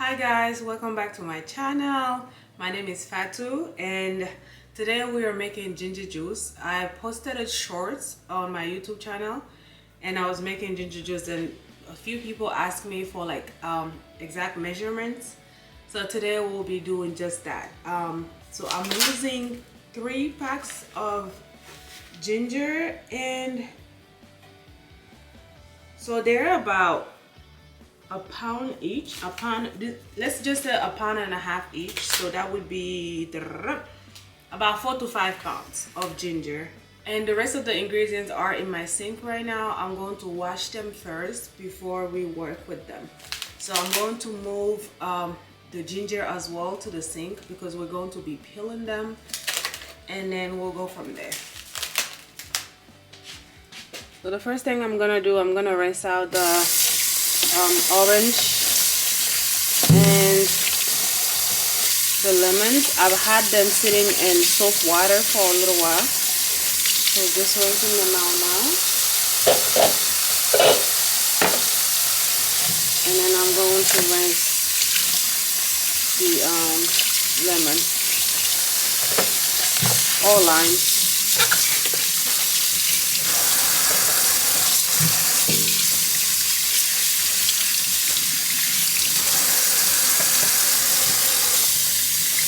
Hi guys, welcome back to my channel. My name is Fatou and today we are making ginger juice. I posted a shorts on my YouTube channel and I was making ginger juice and a few people asked me for like exact measurements. So today we'll be doing just that. So I'm using 3 packs of ginger and so they're about a pound each. Let's just say a pound and a half each, so that would be about 4 to 5 pounds of ginger. And the rest of the ingredients are in my sink right now. I'm going to wash them first before we work with them. So I'm going to move the ginger as well to the sink because we're going to be peeling them, and then we'll go from there. So the first thing I'm gonna do, I'm gonna rinse out the orange and the lemons. I've had them sitting in soap water for a little while, so just rinsing them out now. And then I'm going to rinse the lemon or lime.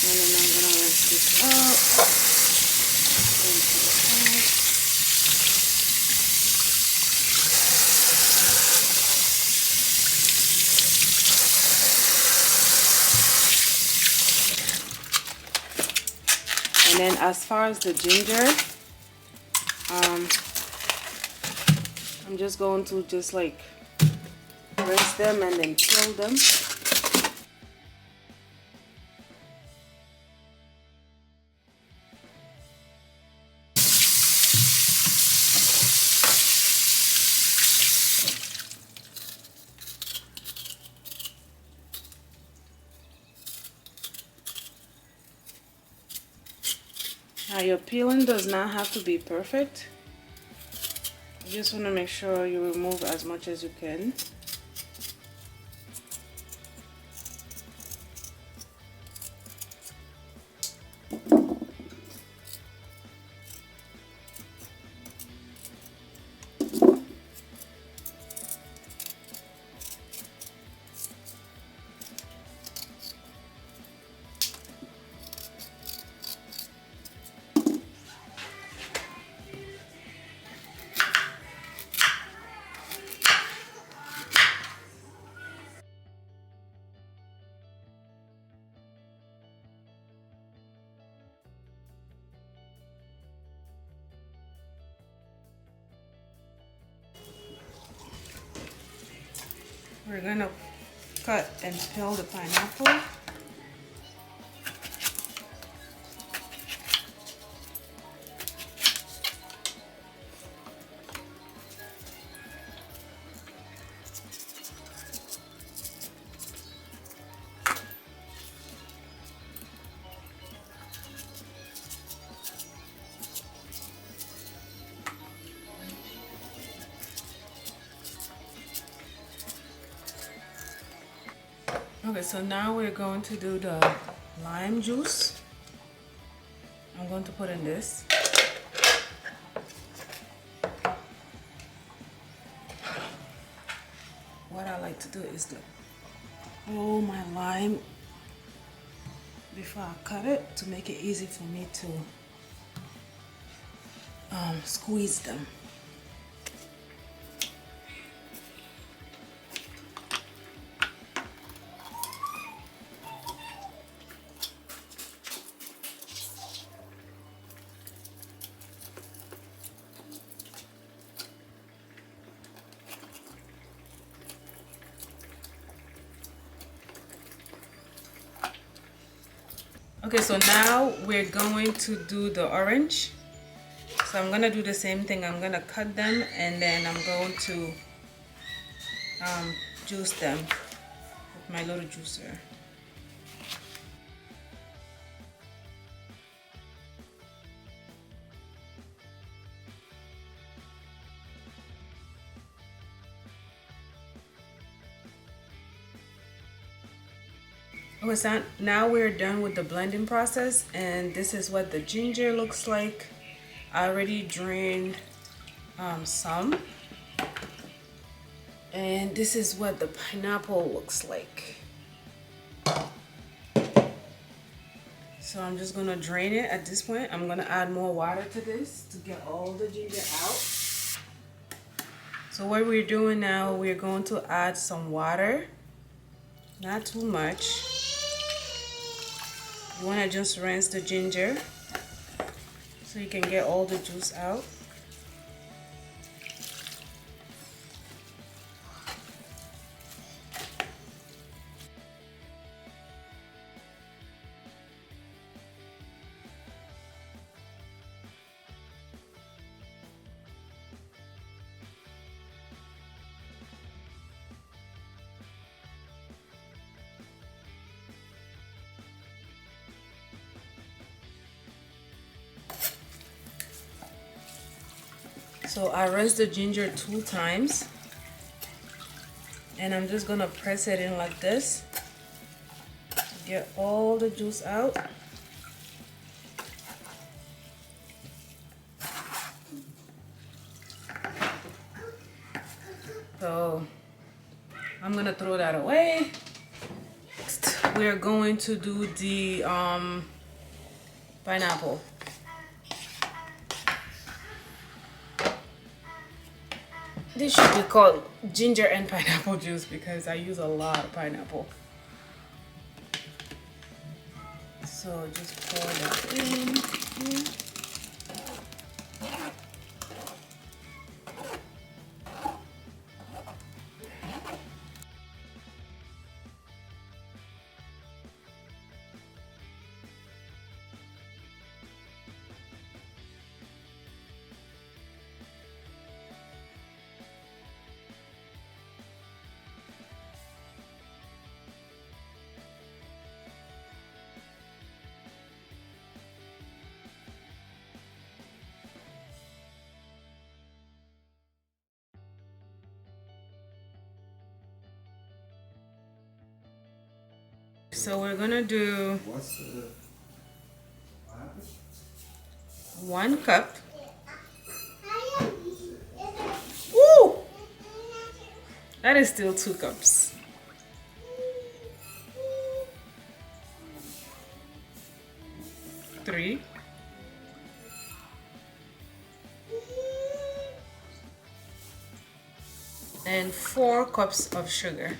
And then I'm gonna rinse this out. And then as far as the ginger, I'm just going to just like rinse them and then peel them. Now your peeling does not have to be perfect. You just want to make sure you remove as much as you can. We're gonna cut and peel the pineapple. Okay, so now we're going to do the lime juice. I'm going to put in this. What I like to do is to roll my lime before I cut it to make it easy for me to squeeze them. Okay, so now we're going to do the orange. So I'm gonna do the same thing. I'm gonna cut them and then I'm going to juice them with my little juicer. Now we're done with the blending process, and this is what the ginger looks like. I already drained some, and this is what the pineapple looks like. So I'm just gonna drain it at this point. I'm gonna add more water to this to get all the ginger out. So what we're doing now, we're going to add some water, not too much. You wanna just rinse the ginger so you can get all the juice out. So I rinsed the ginger 2 times, and I'm just gonna press it in like this to get all the juice out. So I'm gonna throw that away. Next, we're going to do the pineapple. This should be called ginger and pineapple juice because I use a lot of pineapple. So just pour that in here. So we're gonna do 1 cup. Woo! That is still 2 cups. Three. And 4 cups of sugar.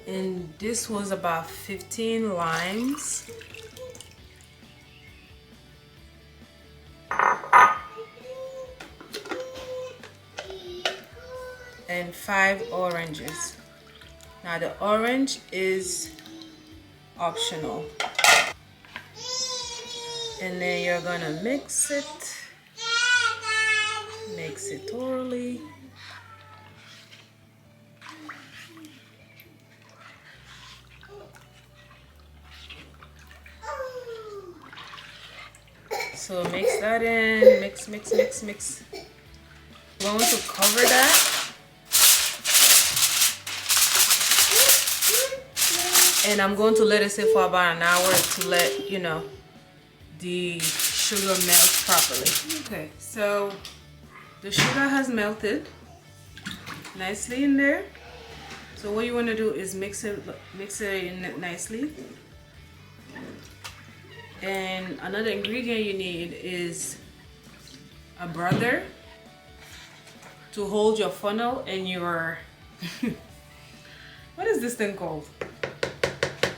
And this was about 15 limes. And 5 oranges. Now the orange is optional. And then you're gonna mix it thoroughly. So mix that in, mix. I'm going to cover that. And I'm going to let it sit for about an hour to let, you know, the sugar melt properly. Okay, so the sugar has melted nicely in there. So what you want to do is mix it in nicely. And another ingredient you need is a brother to hold your funnel and your what is this thing called?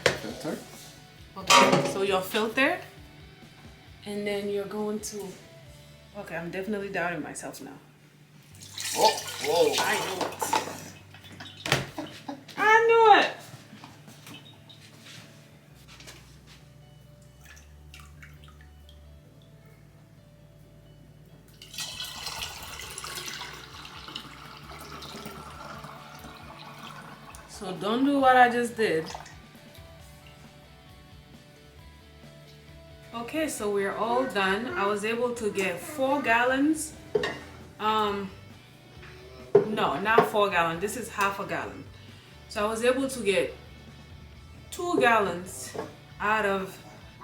Filter. Okay, so your filter, and then you're going to, okay, I'm definitely doubting myself now. Oh, whoa. I knew it. I knew it. So don't do what I just did. Okay, so we're all done. I was able to get 4 gallons. no, not 4 gallons. This is half a gallon. So I was able to get 2 gallons out of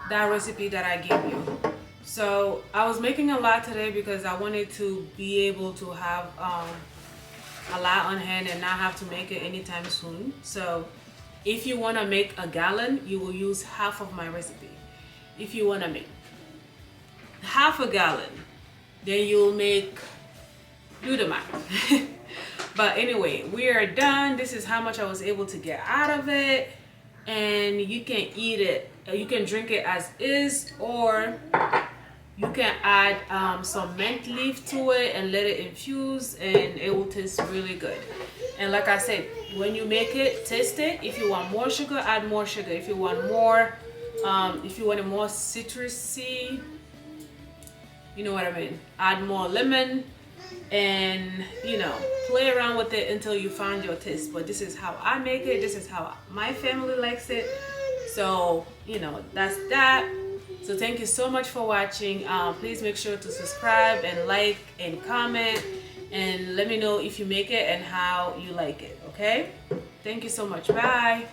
that recipe that I gave you. So I was making a lot today because I wanted to be able to have a lot on hand and not have to make it anytime soon. So if you want to make a gallon, you will use half of my recipe. If you want to make half a gallon, then you'll make, do the math. But anyway, we are done. This is how much I was able to get out of it. And you can eat it, you can drink it as is, or you can add some mint leaf to it and let it infuse, and it will taste really good. And like I said, when you make it, taste it. If you want more sugar, add more sugar. If you want more, if you want it more citrusy, you know what I mean, add more lemon, and you know, play around with it until you find your taste. But this is how I make it, this is how my family likes it. So you know, that's that. So thank you so much for watching. Please make sure to subscribe and like and comment, and let me know if you make it and how you like it. Okay, thank you so much. Bye.